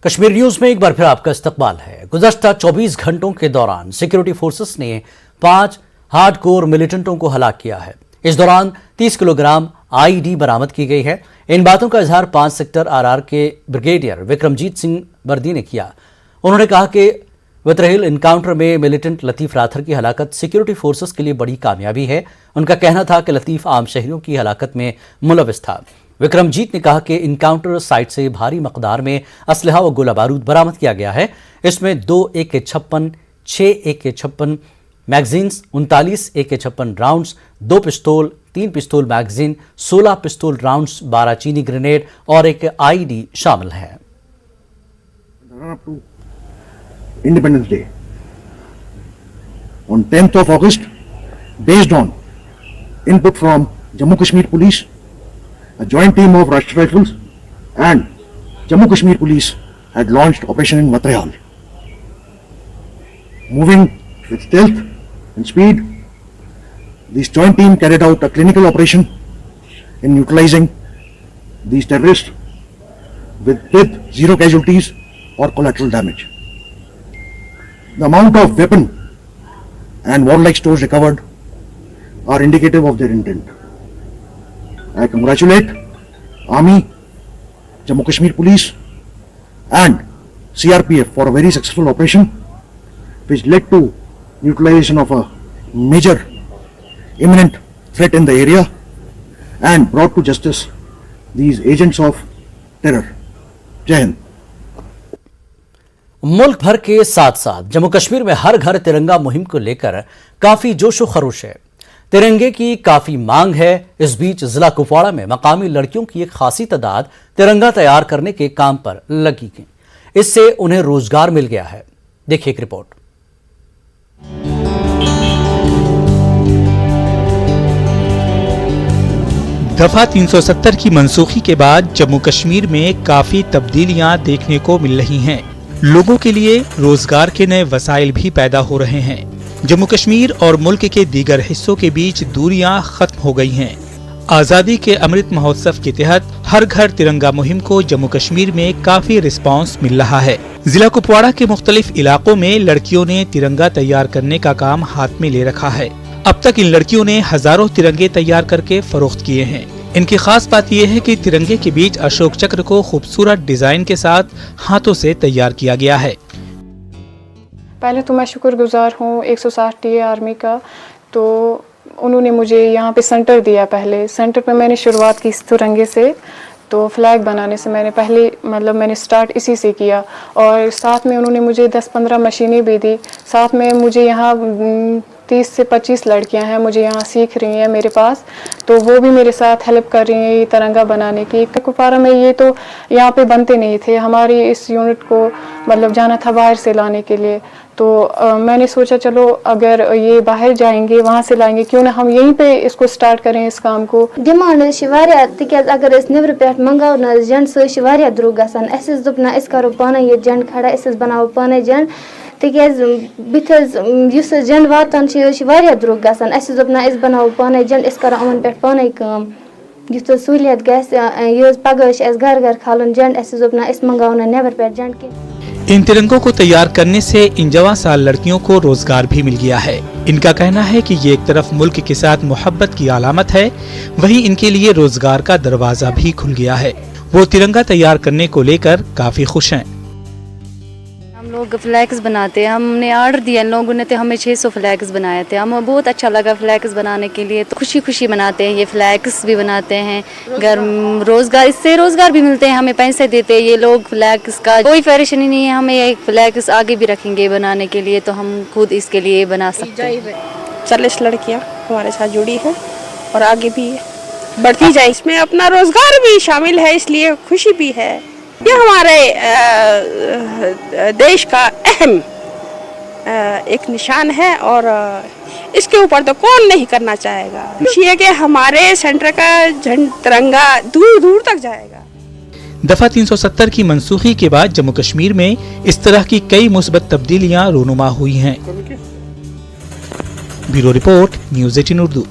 Kashmir news में एक बार फिर आपका इस्तकबाल है। गुज़श्ता 24 घंटों के दौरान सिक्योरिटी फोर्सेस ने 5 हार्डकोर मिलिटेंटों को हलाक किया है। इस दौरान 30 किलोग्राम आईडी बरामद की गई है। इन बातों का इजहार 5 सेक्टर आरआर के ब्रिगेडियर विक्रमजीत सिंह वर्दी ने किया। उन्होंने कहा कि वितरहिल इनकाउंटर में मिलिटेंट लतीफ राथर की हलाकत सिक्योरिटी फोर्सेस के लिए बड़ी कामयाबी है। उनका कहना था कि लतीफ आम शहरियों की हलाकत में मुलविस था। विक्रमजीत ने कहा कि इनकाउंटर साइट से भारी मकदार में असलहा व गोला बारूद बरामद किया गया है। इसमें 2 AK-56, 6 AK-56 magazines, 39 AK-56 rounds, 2 पिस्तौल, 3 पिस्तौल मैगजीन, 16 पिस्तौल राउंड्स, 12 चीनी ग्रेनेड और एक आईडी शामिल है। Independence Day on 10th of August, based on input from Jammu Kashmir Police, a joint team of Rashtriya Rifles and Jammu Kashmir Police had launched operation in Vatrehal. Moving with stealth and speed, this joint team carried out a clinical operation in neutralizing these terrorists with zero casualties or collateral damage. The amount of weapon and warlike stores recovered are indicative of their intent. I congratulate Army, Jammu Kashmir Police and CRPF for a very successful operation which led to neutralization of a major imminent threat in the area and brought to justice these agents of terror. Jai Hind. मुल्क भर के साथ साथ जम्मू कश्मीर में हर घर तिरंगा मुहिम को लेकर काफी जोशो खरोश है। तिरंगे की काफी मांग है। इस बीच जिला कुपवाड़ा में मकामी लड़कियों की एक खासी तादाद तिरंगा तैयार करने के काम पर लगी गई। इससे उन्हें रोजगार मिल गया है। देखिए एक रिपोर्ट। दफा 370 की मनसूखी के बाद जम्मू कश्मीर में काफी तब्दीलियां देखने को मिल रही हैं। लोगों के लिए रोजगार के नए वसाइल भी पैदा हो रहे हैं। जम्मू कश्मीर और मुल्क के दीगर हिस्सों के बीच दूरियां खत्म हो गई हैं। आजादी के अमृत महोत्सव के तहत हर घर तिरंगा मुहिम को जम्मू कश्मीर में काफी रिस्पांस मिल रहा है। जिला कुपवाड़ा के मुख्तलिफ इलाकों में लड़कियों ने तिरंगा तैयार करने का काम हाथ में ले रखा है। अब तक इन लड़कियों ने हजारों तिरंगे तैयार करके फरोख्त किए हैं। इनकी खास बात यह है कि तिरंगे के बीच अशोक चक्र को खूबसूरत डिजाइन के साथ हाथों से तैयार किया गया है। पहले तो मैं शुक्रगुजार हूँ 160 आर्मी का। तो उन्होंने मुझे यहाँ पे सेंटर दिया। पहले सेंटर पे मैंने शुरुआत की इस तिरंगे से। तो फ्लैग बनाने से मैंने स्टार्ट इसी से किया। और साथ में उन्होंने मुझे 10-15 मशीनें भी दी। साथ में मुझे यहाँ 30 से 25 लड़कियां हैं मुझे यहाँ सीख रही हैं मेरे पास। तो वो भी मेरे साथ हेल्प कर रही हैं ये तिरंगा बनाने की। कुपवाड़ा में ये तो यहाँ पे बनते नहीं थे। हमारी इस यूनिट को जाना था बाहर से लाने के लिए। तो मैंने सोचा चलो अगर ये बाहर जाएंगे वहाँ से लाएंगे, क्यों ना हम यहीं पे इसको स्टार्ट करें इस काम को। डिमांड तिकाज अगर नबर पे मंगाव जंड सह द्रुग गसान दोपना करो पाने ये जंड खड़ा बनावो पाने जंड तिकाज बिथस जंड वातान द्रुग गसान दोपना बनावो पाने जंड करो अमन पे पाने काम युथ सहूलियत गस पगह घर घर खालन जंड दोपना मंगाव नबर पे जंड के। इन तिरंगों को तैयार करने से इन जवान लड़कियों को रोजगार भी मिल गया है। इनका कहना है कि ये एक तरफ मुल्क के साथ मोहब्बत की अलामत है, वहीं इनके लिए रोजगार का दरवाजा भी खुल गया है। वो तिरंगा तैयार करने को लेकर काफी खुश हैं। हम लोग फ्लैग्स बनाते हैं। हमने ऑर्डर दिया, लोगों ने तो हमें 600 फ्लैग्स बनाए थे। हमें बहुत अच्छा लगा फ्लैग्स बनाने के लिए। तो खुशी खुशी बनाते हैं, ये फ्लैग्स भी बनाते हैं। रोजगार इससे रोजगार भी मिलते हैं, हमें पैसे देते हैं ये लोग। फ्लैग्स का कोई परेशानी नहीं है हमें। एक फ्लैग्स आगे भी रखेंगे बनाने के लिए, तो हम खुद इसके लिए बना सकते हैं। 40 लड़कियाँ हमारे साथ जुड़ी हैं और आगे भी बढ़ती जाए। इसमें अपना रोजगार भी शामिल है, इसलिए खुशी भी है। ये हमारे देश का अहम एक निशान है और इसके ऊपर तो कौन नहीं करना चाहेगा। खुशी है कि हमारे सेंटर का झंडा तिरंगा दूर दूर तक जाएगा। दफा 370 की मनसूखी के बाद जम्मू कश्मीर में इस तरह की कई मुस्बत तब्दीलियां रूनुमा हुई हैं। Bureau report, news 18 Urdu.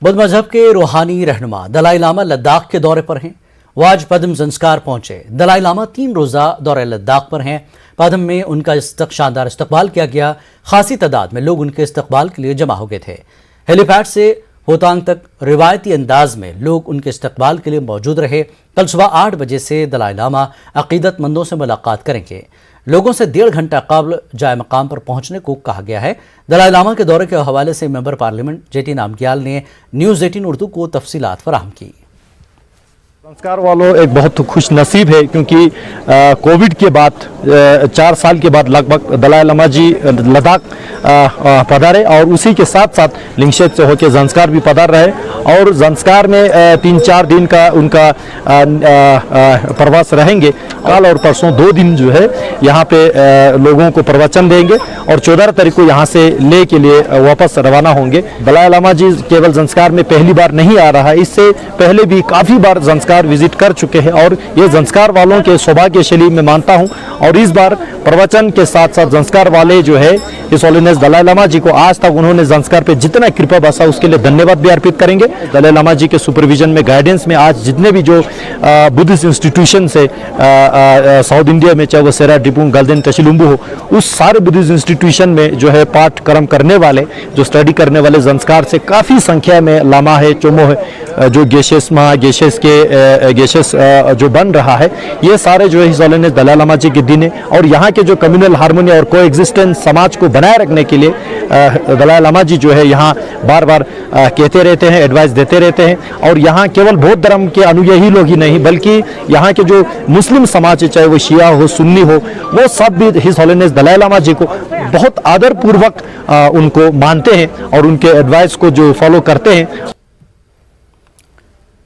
Buddha मजहब के रूहानी रहनुमा दलाई लामा लद्दाख के दौरे पर हैं। वो आज पद्म संस्कार पहुंचे। दलाई लामा 3 रोजा दौरे लद्दाख पर हैं। पद्म में उनका शानदार इस्तकबाल किया गया। खासी तादाद में लोग उनके इस्तकबाल के लिए जमा हो गए थे। हेलीपैड से होतांग तक रिवायती अंदाज में लोग उनके इस्तकबाल के लिए मौजूद रहे। कल सुबह 8 बजे से दलाई लामा अकीदतमंदों से मुलाकात करेंगे। लोगों से 1.5 घंटा कब्ल जाए मकाम पर पहुंचने को कहा गया है। दलाई लामा के दौरे के हवाले से मेंबर पार्लियामेंट जेटी नामग्याल ने न्यूज़ 18 उर्दू को तफसीलात फराहम की। संस्कार वालों एक बहुत खुश नसीब है, क्योंकि कोविड के बाद 4 साल के बाद लगभग दलाई लामा जी लद्दाख पधारे और उसी के साथ साथ लिंगशेत से होकर जंस्कार भी पधार रहे और जंस्कार में 3-4 दिन का उनका प्रवास रहेंगे। कल और परसों 2 दिन जो है यहाँ पे लोगों को प्रवचन देंगे और 14 तारीख को यहाँ से ले के लिए वापस रवाना होंगे। दलाई लामा जी केवल जंस्कार में पहली बार नहीं आ रहा है, इससे पहले भी काफ़ी बार जंस्कार विजिट कर चुके हैं और ये जंस्कार वालों के सौभाग्यशाली मैं मानता हूं। और इस बार प्रवचन के साथ साथ जंस्कार वाले जो है हिज होलीनेस दलाई लामा जी को आज तक उन्होंने जंस्कार पे जितना कृपा बसा उसके लिए धन्यवाद भी अर्पित करेंगे। दलाई लामा जी के सुपरविजन में गाइडेंस में आज जितने भी जो बुद्धिस्ट इंस्टीट्यूशन से साउथ इंडिया में, चाहे वो सेरा डिपुंग गलदेन तशिलुम्बू हो, उस सारे बुद्धिस्ट इंस्टीट्यूशन में जो है पाठ कर्म करने वाले, जो स्टडी करने वाले जंस्कार से काफ़ी संख्या में लामा है, चोमो है, जो गेशेस गेशेस जो बन रहा है, ये सारे जो है हिज होलीनेस दलाई लामा जी के दिन है। और यहाँ के जो कम्युनल हार्मोनी और को एग्जिस्टेंस समाज को बनाए रखने के लिए दलाई लामा जी जो है यहाँ बार बार कहते रहते हैं, एडवाइस देते रहते हैं। और यहाँ केवल बौद्ध धर्म के अनुयायी लोग ही नहीं बल्कि यहाँ के जो मुस्लिम समाज है, चाहे वो शिया हो, सुन्नी हो, वो सब भी हिज होलीनेस दलाई लामा जी को बहुत आदरपूर्वक उनको मानते हैं और उनके एडवाइस को जो फॉलो करते हैं।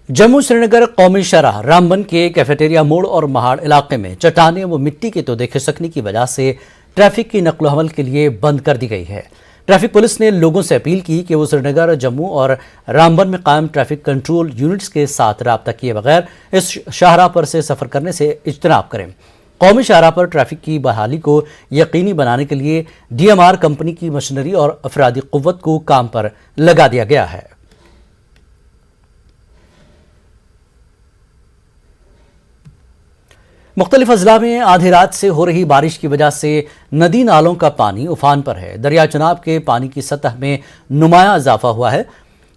जम्मू श्रीनगर कौमी शाहराह रामबन के कैफेटेरिया मोड़ और महाड़ इलाके में चट्टानें व मिट्टी के तोदे खिसकने की वजह से ट्रैफिक की नकलो हमल के लिए बंद कर दी गई है। ट्रैफिक पुलिस ने लोगों से अपील की कि वो श्रीनगर, जम्मू और रामबन में कायम ट्रैफिक कंट्रोल यूनिट्स के साथ रब्ता किए बगैर इस शाहराह पर से सफर करने से इज्तनाब करें। कौमी शाहराह पर ट्रैफिक की बहाली को यकीनी बनाने के लिए DMR कंपनी की मशीनरी और अफरादी कुव्वत को काम पर लगा दिया गया है। मुख्तलिफ अजला में आधी रात से हो रही बारिश की वजह से नदी नालों का पानी उफान पर है। दरिया चनाब के पानी की सतह में नुमाया इजाफा हुआ है।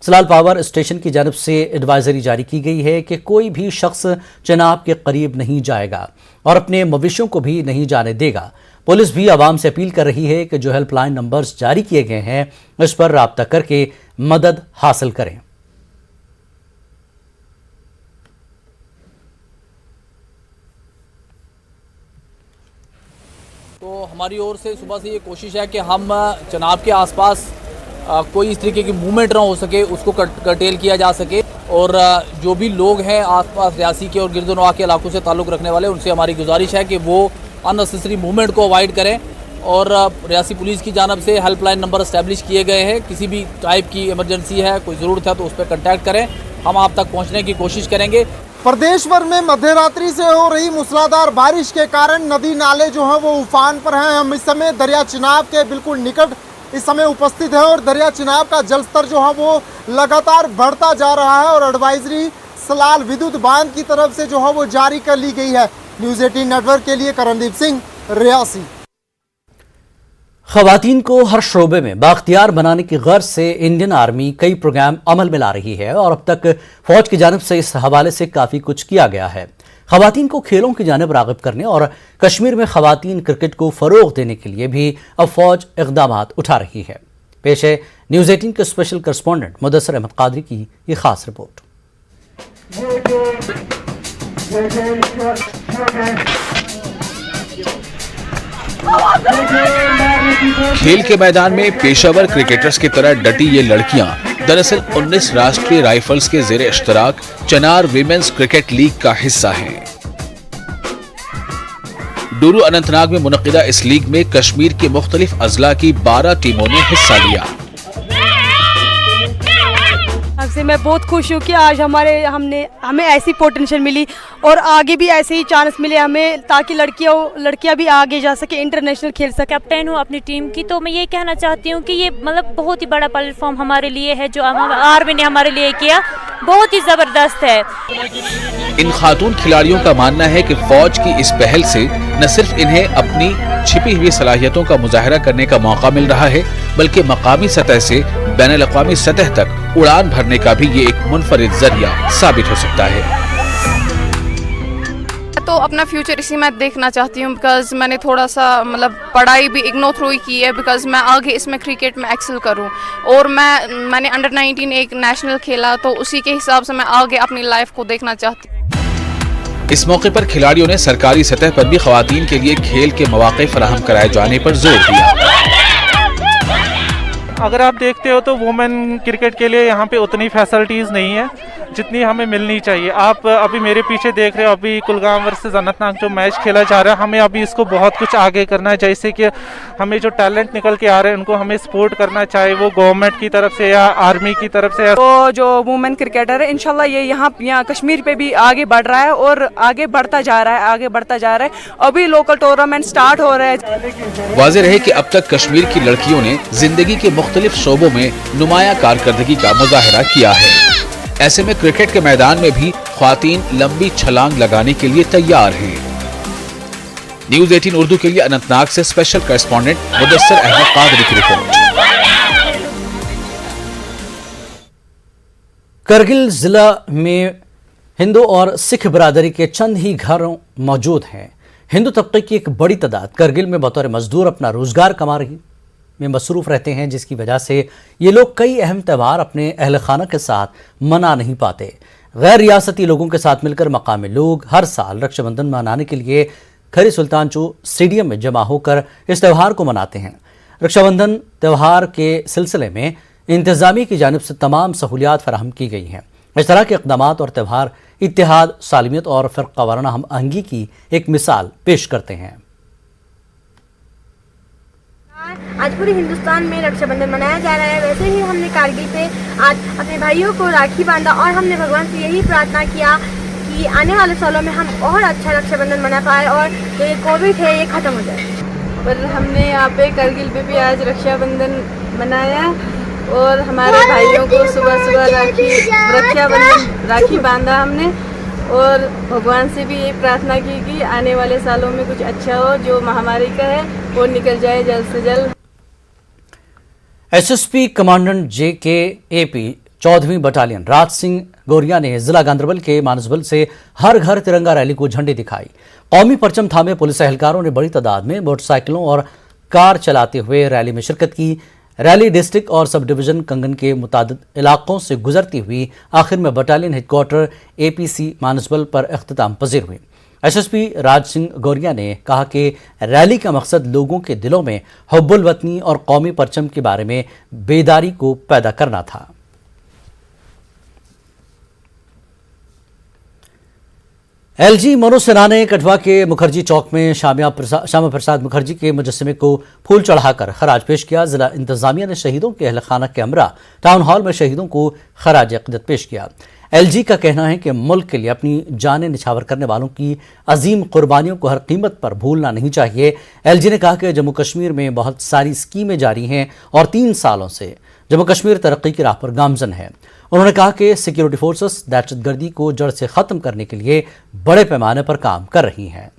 सलाल पावर स्टेशन की जानब से एडवाइजरी जारी की गई है कि कोई भी शख्स चनाब के करीब नहीं जाएगा और अपने मवेशियों को भी नहीं जाने देगा। पुलिस भी आवाम से अपील कर रही है कि जो हेल्पलाइन नंबर्स जारी किए गए हैं इस पर राब्ता करके मदद हासिल करें। तो हमारी ओर से सुबह से ये कोशिश है कि हम चनाब के आसपास कोई इस तरीके की मूवमेंट ना हो सके, उसको कर्टेल किया जा सके। और जो भी लोग हैं आसपास रियासी के और गिरदोनवा के इलाकों से ताल्लुक़ रखने वाले, उनसे हमारी गुजारिश है कि वो अननेसेसरी मूवमेंट को अवॉइड करें। और रियासी पुलिस की जानब से हेल्पलाइन नंबर इस्टेब्लिश किए गए हैं। किसी भी टाइप की इमरजेंसी है, कोई ज़रूरत है तो उस पर कंटैक्ट करें, हम आप तक पहुँचने की कोशिश करेंगे। प्रदेश भर में मध्यरात्रि से हो रही मूसलाधार बारिश के कारण नदी नाले जो हैं वो उफान पर हैं। हम इस समय दरिया चिनाब के बिल्कुल निकट इस समय उपस्थित है और दरिया चिनाब का जलस्तर जो है वो लगातार बढ़ता जा रहा है और एडवाइजरी सलाल विद्युत बांध की तरफ से जो है वो जारी कर ली गई है। न्यूज़ 18 नेटवर्क के लिए करणदीप सिंह, रियासी। खवातीन को हर शोबे में बाख्तियार बनाने की गर्ज से इंडियन आर्मी कई प्रोग्राम अमल में ला रही है और अब तक फौज की जानिब से इस हवाले से काफ़ी कुछ किया गया है। खवातीन को खेलों की जानिब राग़िब करने और कश्मीर में खवातीन क्रिकेट को फ़रोग़ देने के लिए भी अब फौज इक़दामात उठा रही है। पेश है न्यूज़ 18 के स्पेशल करस्पॉन्डेंट मुदस्सर अहमद कादरी की ये खास रिपोर्ट। खेल के मैदान में पेशावर क्रिकेटर्स की तरह डटी ये लड़कियां दरअसल 19 राष्ट्रीय राइफल्स के ज़ेरे इश्तराक चनार विमेंस क्रिकेट लीग का हिस्सा हैं। डूरू अनंतनाग में मुनक़िदा इस लीग में कश्मीर के मुख्तलिफ अजला की 12 टीमों ने हिस्सा लिया। मैं बहुत खुश हूँ कि आज हमें ऐसी पोटेंशियल मिली और आगे भी ऐसे ही चांस मिले हमें, ताकि लड़कियां भी आगे जा सके, इंटरनेशनल खेल सके। कैप्टन हूँ अपनी टीम की, तो मैं ये कहना चाहती हूँ कि ये मतलब बहुत ही बड़ा प्लेटफॉर्म हमारे लिए है जो आर्मी ने हमारे लिए किया, बहुत ही ज़बरदस्त है। इन खातून खिलाड़ियों का मानना है कि फौज की इस पहल से न सिर्फ इन्हें अपनी छिपी हुई सलाहियतों का मुजाहरा करने का मौका मिल रहा है, बल्कि मकामी सतह से बैनुल-अक़वामी सतह तक उड़ान भरने का भी ये एक मुनफरिद जरिया साबित हो सकता है। तो अपना फ्यूचर इसी में देखना चाहती हूँ, बिकॉज मैंने थोड़ा सा मतलब पढ़ाई भी इग्नोर थ्रू ही की है, बिकॉज मैं आगे इसमें क्रिकेट में एक्सेल करूँ। और मैंने अंडर 19 एक नेशनल खेला, तो उसी के हिसाब से मैं आगे अपनी लाइफ को देखना चाहती हूँ। इस मौके पर खिलाड़ियों ने सरकारी सतह पर भी ख्वातीन के लिए खेल के मौके फराहम कराए जाने पर जोर दिया। अगर आप देखते हो तो वुमेन क्रिकेट के लिए यहाँ पे उतनी फैसिलिटीज़ नहीं है जितनी हमें मिलनी चाहिए। आप अभी मेरे पीछे देख रहे हो, अभी कुलगाम वर्सेस अनंतनाग जो मैच खेला जा रहा है, हमें अभी इसको बहुत कुछ आगे करना है। जैसे कि हमें जो टैलेंट निकल के आ रहे हैं उनको हमें सपोर्ट करना, चाहे वो गवर्नमेंट की तरफ से या आर्मी की तरफ से। तो जो वुमेन क्रिकेटर है इंशाल्लाह ये यहाँ कश्मीर पे भी आगे बढ़ रहा है और आगे बढ़ता जा रहा है। अभी लोकल टूर्नामेंट स्टार्ट हो रहे हैं। वाज़ेह रहे कि अब तक कश्मीर की लड़कियों ने जिंदगी के मुख्तलिफ शोबों में नुमाया कारकर्दगी का मुजाहरा किया है। ऐसे में क्रिकेट के मैदान में भी ख्वातीन लंबी छलांग लगाने के लिए तैयार हैं। न्यूज़ 18 उर्दू के लिए अनंतनाग से स्पेशल करेस्पॉन्डेंट मुदस्सिर अहमद कादरी की रिपोर्ट। करगिल जिला में हिंदू और सिख बिरादरी के चंद ही घर मौजूद हैं। हिंदू तबके की एक बड़ी तादाद करगिल में बतौर मजदूर अपना रोजगार कमा रही में मसरूफ रहते हैं, जिसकी वजह से ये लोग कई अहम त्यौहार अपने अहल खाना के साथ मना नहीं पाते। गैर रियासती लोगों के साथ मिलकर मकामी लोग हर साल रक्षाबंधन मनाने के लिए खरी सुल्तानचो स्टेडियम में जमा होकर इस त्यौहार को मनाते हैं। रक्षाबंधन त्यौहार के सिलसिले में इंतजामिया की जानिब से तमाम सहूलियात फराहम की गई हैं। इस तरह के इक़दामात और त्यौहार इत्तेहाद, सालमियत और फ़िरक़ा वाराना हम आहंगी की एक मिसाल पेश करते हैं। आज पूरे हिंदुस्तान में रक्षाबंधन मनाया जा रहा है। वैसे ही हमने कारगिल पे आज अपने भाइयों को राखी बांधा और हमने भगवान से यही प्रार्थना किया कि आने वाले सालों में हम और अच्छा रक्षाबंधन मना पाए और जो ये कोविड है ये ख़त्म हो जाए। पर हमने यहाँ पे कारगिल पे भी आज रक्षाबंधन मनाया और हमारे भाइयों को सुबह राखी बांधा हमने और भगवान से भी ये प्रार्थना की कि आने वाले सालों में कुछ अच्छा हो, जो महामारी का है वो निकल जाए जल्द से जल्द। SSP commandant JKAP 14वीं battalion Raj Singh गोरिया ने जिला गांधरबल के मानसबल से हर घर तिरंगा रैली को झंडी दिखाई। कौमी परचम थामे पुलिस एहलकारों ने बड़ी तादाद में मोटरसाइकिलों और कार चलाते हुए रैली में शिरकत की। रैली डिस्ट्रिक्ट और सब डिवीजन कंगन के मुतादिद इलाकों से गुजरती हुई आखिर में बटालियन हेडक्वार्टर APC मानसबल पर इख्तिताम पजीर हुई। एसएसपी राज सिंह गोरिया ने कहा कि रैली का मकसद लोगों के दिलों में हुब्बुल वतनी और कौमी परचम के बारे में बेदारी को पैदा करना था। LG मनोसेना ने कठवा के मुखर्जी चौक में श्यामा प्रसाद मुखर्जी के मुजस्समे को फूल चढ़ाकर खराज पेश किया। जिला इंतजामिया ने शहीदों के अहल खाना के हमरा टाउन हॉल में शहीदों को खराज अक़ीदत पेश किया। LG का कहना है कि मुल्क के लिए अपनी जानें निछावर करने वालों की अजीम कुर्बानियों को हर कीमत पर भूलना नहीं चाहिए। LG ने कहा कि जम्मू कश्मीर में बहुत सारी स्कीमें जारी हैं और 3 सालों से जम्मू कश्मीर तरक्की की राह पर गामजन है। उन्होंने कहा कि सिक्योरिटी फोर्सेस दहशतगर्दी को जड़ से ख़त्म करने के लिए बड़े पैमाने पर काम कर रही हैं।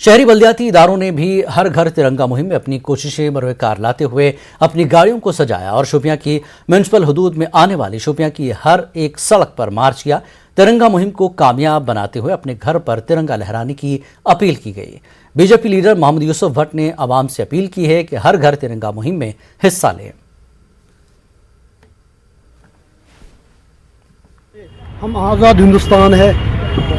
शहरी बल्दियाती इदारों ने भी हर घर तिरंगा मुहिम में अपनी कोशिशें बरवकार लाते हुए अपनी गाड़ियों को सजाया और शोपियां की म्यूनसिपल हदूद में आने वाली शोपियां की हर एक सड़क पर मार्च किया। तिरंगा मुहिम को कामयाब बनाते हुए अपने घर पर तिरंगा लहराने की अपील की गई। बीजेपी लीडर मोहम्मद यूसुफ भट्ट ने आवाम से अपील की है कि हर घर तिरंगा मुहिम में हिस्सा लें। हम आज़ाद हिंदुस्तान है,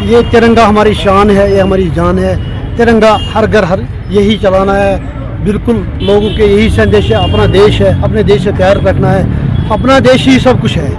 ये तिरंगा हमारी शान है, ये हमारी जान है। तिरंगा हर घर हर यही चलाना है। बिल्कुल लोगों के यही संदेश है, अपना देश है, अपने देश से प्यार रखना है, अपना देश ही सब कुछ है।